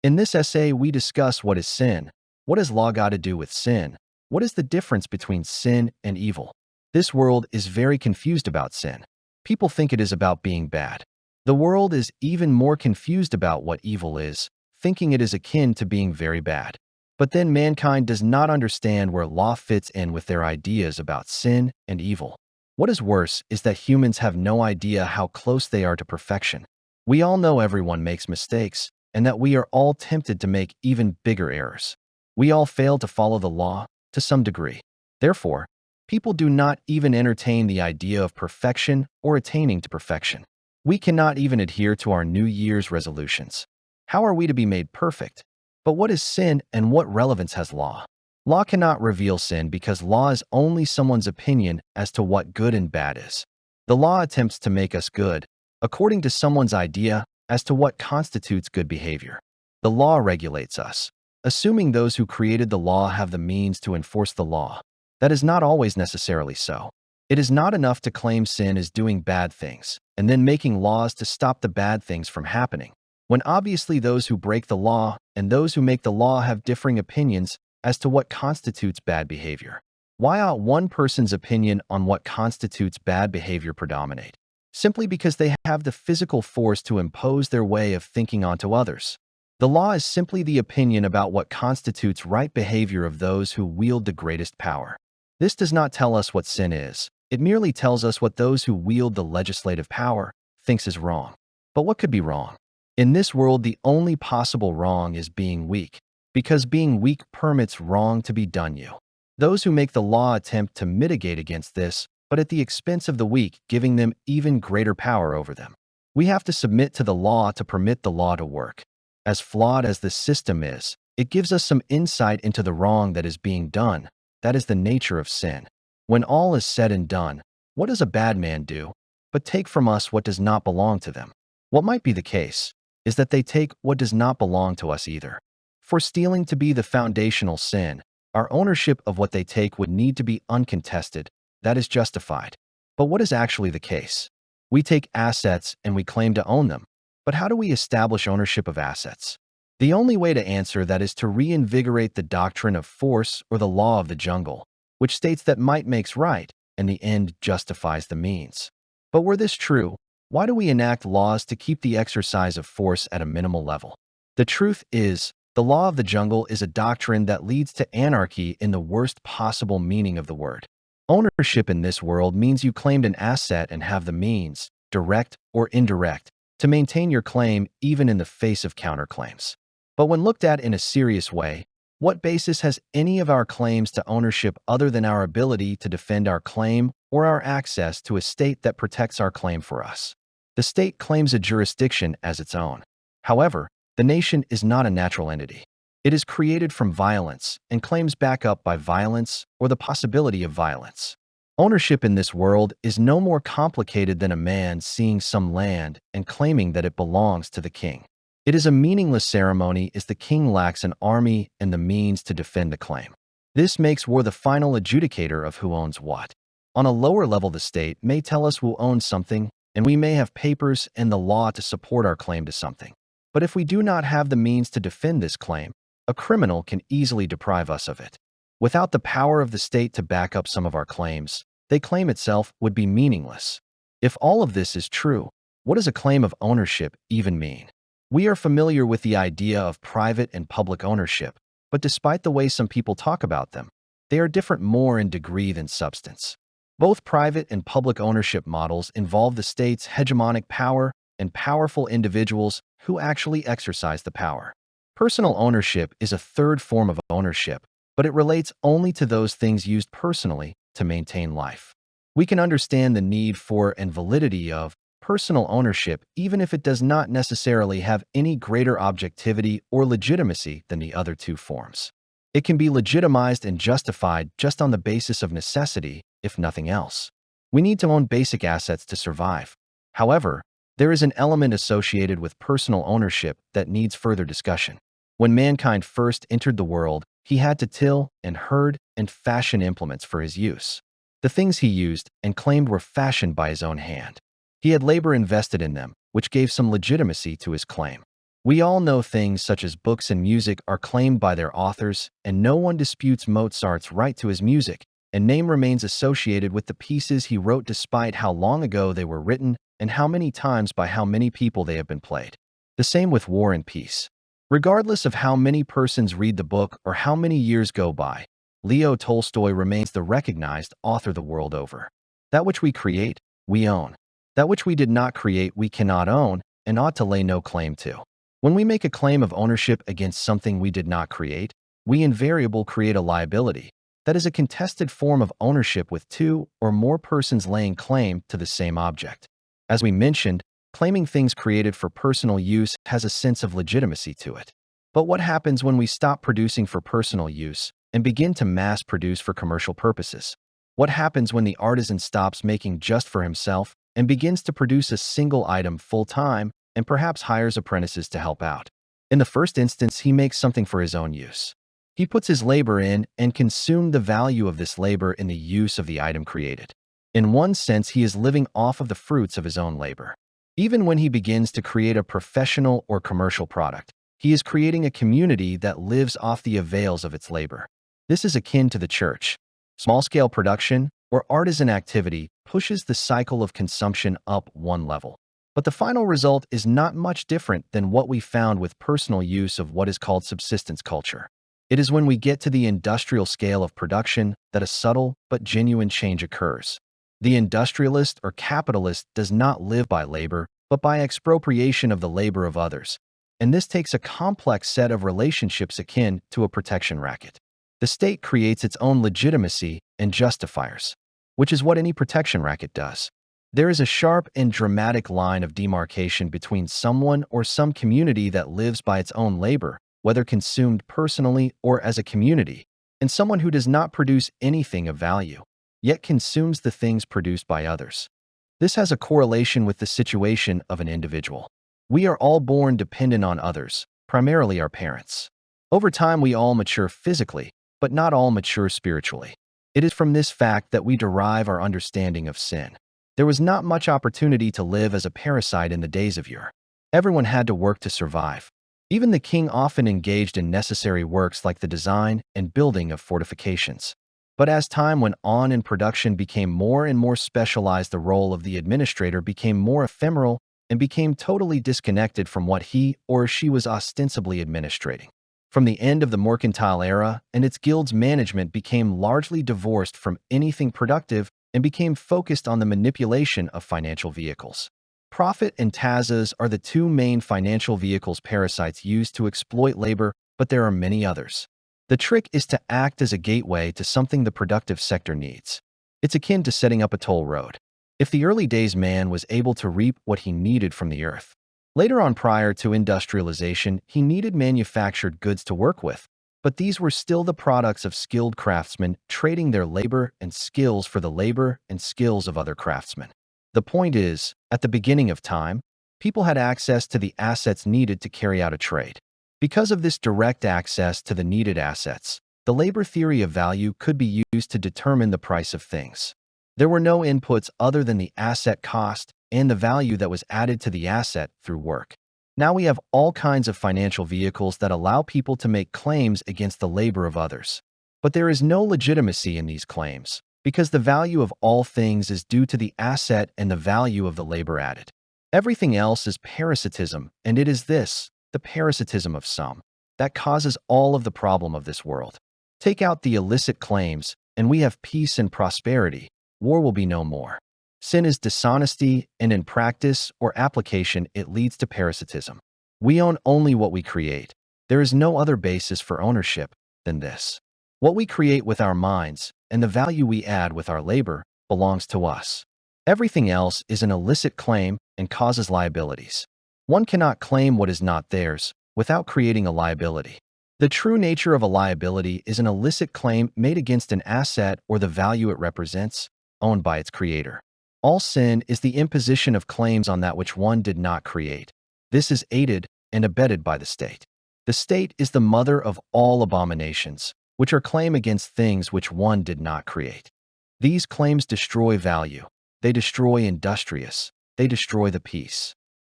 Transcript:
In this essay, we discuss what is sin, what has law got to do with sin, what is the difference between sin and evil. This world is very confused about sin. People think it is about being bad. The world is even more confused about what evil is, thinking it is akin to being very bad. But then mankind does not understand where law fits in with their ideas about sin and evil. What is worse is that humans have no idea how close they are to perfection. We all know everyone makes mistakes, and that we are all tempted to make even bigger errors. We all fail to follow the law to some degree. Therefore, people do not even entertain the idea of perfection or attaining to perfection. We cannot even adhere to our New Year's resolutions. How are we to be made perfect? But what is sin and what relevance has law? Law cannot reveal sin because law is only someone's opinion as to what good and bad is. The law attempts to make us good, according to someone's idea as to what constitutes good behavior. The law regulates us, assuming those who created the law have the means to enforce the law. That is not always necessarily so. It is not enough to claim sin is doing bad things, and then making laws to stop the bad things from happening, when obviously those who break the law and those who make the law have differing opinions as to what constitutes bad behavior. Why ought one person's opinion on what constitutes bad behavior predominate? Simply because they have the physical force to impose their way of thinking onto others. The law is simply the opinion about what constitutes right behavior of those who wield the greatest power. This does not tell us what sin is. It merely tells us what those who wield the legislative power thinks is wrong. But what could be wrong? In this world, the only possible wrong is being weak, because being weak permits wrong to be done you. Those who make the law attempt to mitigate against this, but at the expense of the weak, giving them even greater power over them. We have to submit to the law to permit the law to work. As flawed as this system is, it gives us some insight into the wrong that is being done. That is the nature of sin. When all is said and done, what does a bad man do but take from us what does not belong to them? What might be the case is that they take what does not belong to us either. For stealing to be the foundational sin, our ownership of what they take would need to be uncontested. That is justified. But what is actually the case? We take assets and we claim to own them. But how do we establish ownership of assets? The only way to answer that is to reinvigorate the doctrine of force or the law of the jungle, which states that might makes right and the end justifies the means. But were this true, why do we enact laws to keep the exercise of force at a minimal level? The truth is, the law of the jungle is a doctrine that leads to anarchy in the worst possible meaning of the word. Ownership in this world means you claimed an asset and have the means, direct or indirect, to maintain your claim even in the face of counterclaims. But when looked at in a serious way, what basis has any of our claims to ownership other than our ability to defend our claim or our access to a state that protects our claim for us? The state claims a jurisdiction as its own. However, the nation is not a natural entity. It is created from violence and claims backup by violence or the possibility of violence. Ownership in this world is no more complicated than a man seeing some land and claiming that it belongs to the king. It is a meaningless ceremony as the king lacks an army and the means to defend the claim. This makes war the final adjudicator of who owns what. On a lower level, the state may tell us who owns something, and we may have papers and the law to support our claim to something. But if we do not have the means to defend this claim, a criminal can easily deprive us of it. Without the power of the state to back up some of our claims, the claim itself would be meaningless. If all of this is true, what does a claim of ownership even mean? We are familiar with the idea of private and public ownership, but despite the way some people talk about them, they are different more in degree than substance. Both private and public ownership models involve the state's hegemonic power and powerful individuals who actually exercise the power. Personal ownership is a third form of ownership, but it relates only to those things used personally to maintain life. We can understand the need for and validity of personal ownership even if it does not necessarily have any greater objectivity or legitimacy than the other two forms. It can be legitimized and justified just on the basis of necessity, if nothing else. We need to own basic assets to survive. However, there is an element associated with personal ownership that needs further discussion. When mankind first entered the world, he had to till and herd and fashion implements for his use. The things he used and claimed were fashioned by his own hand. He had labor invested in them, which gave some legitimacy to his claim. We all know things such as books and music are claimed by their authors, and no one disputes Mozart's right to his music, and name remains associated with the pieces he wrote despite how long ago they were written and how many times by how many people they have been played. The same with War and Peace. Regardless of how many persons read the book or how many years go by, Leo Tolstoy remains the recognized author the world over. That which we create, we own. That which we did not create, we cannot own and ought to lay no claim to. When we make a claim of ownership against something we did not create, we invariably create a liability. That is a contested form of ownership with two or more persons laying claim to the same object. As we mentioned, claiming things created for personal use has a sense of legitimacy to it. But what happens when we stop producing for personal use and begin to mass produce for commercial purposes? What happens when the artisan stops making just for himself and begins to produce a single item full-time and perhaps hires apprentices to help out? In the first instance, he makes something for his own use. He puts his labor in and consumes the value of this labor in the use of the item created. In one sense, he is living off of the fruits of his own labor. Even when he begins to create a professional or commercial product, he is creating a community that lives off the avails of its labor. This is akin to the church. Small-scale production or artisan activity pushes the cycle of consumption up one level. But the final result is not much different than what we found with personal use of what is called subsistence culture. It is when we get to the industrial scale of production that a subtle but genuine change occurs. The industrialist or capitalist does not live by labor, but by expropriation of the labor of others. And this takes a complex set of relationships akin to a protection racket. The state creates its own legitimacy and justifiers, which is what any protection racket does. There is a sharp and dramatic line of demarcation between someone or some community that lives by its own labor, whether consumed personally or as a community, and someone who does not produce anything of value, yet consumes the things produced by others. This has a correlation with the situation of an individual. We are all born dependent on others, primarily our parents. Over time, we all mature physically, but not all mature spiritually. It is from this fact that we derive our understanding of sin. There was not much opportunity to live as a parasite in the days of yore. Everyone had to work to survive. Even the king often engaged in necessary works like the design and building of fortifications. But as time went on and production became more and more specialized, the role of the administrator became more ephemeral and became totally disconnected from what he or she was ostensibly administrating. From the end of the mercantile era, and its guild's management became largely divorced from anything productive and became focused on the manipulation of financial vehicles. Profit and tazas are the two main financial vehicles parasites use to exploit labor, but there are many others. The trick is to act as a gateway to something the productive sector needs. It's akin to setting up a toll road. If the early days man was able to reap what he needed from the earth, later on prior to industrialization, he needed manufactured goods to work with, but these were still the products of skilled craftsmen trading their labor and skills for the labor and skills of other craftsmen. The point is, at the beginning of time, people had access to the assets needed to carry out a trade. Because of this direct access to the needed assets, the labor theory of value could be used to determine the price of things. There were no inputs other than the asset cost and the value that was added to the asset through work. Now we have all kinds of financial vehicles that allow people to make claims against the labor of others. But there is no legitimacy in these claims, because the value of all things is due to the asset and the value of the labor added. Everything else is parasitism, and it is this, the parasitism of some, that causes all of the problem of this world. Take out the illicit claims, and we have peace and prosperity. War will be no more. Sin is dishonesty, and in practice or application, it leads to parasitism. We own only what we create. There is no other basis for ownership than this. What we create with our minds and the value we add with our labor belongs to us. Everything else is an illicit claim and causes liabilities. One cannot claim what is not theirs without creating a liability. The true nature of a liability is an illicit claim made against an asset or the value it represents, owned by its creator. All sin is the imposition of claims on that which one did not create. This is aided and abetted by the state. The state is the mother of all abominations, which are claims against things which one did not create. These claims destroy value. They destroy industrious. They destroy the peace.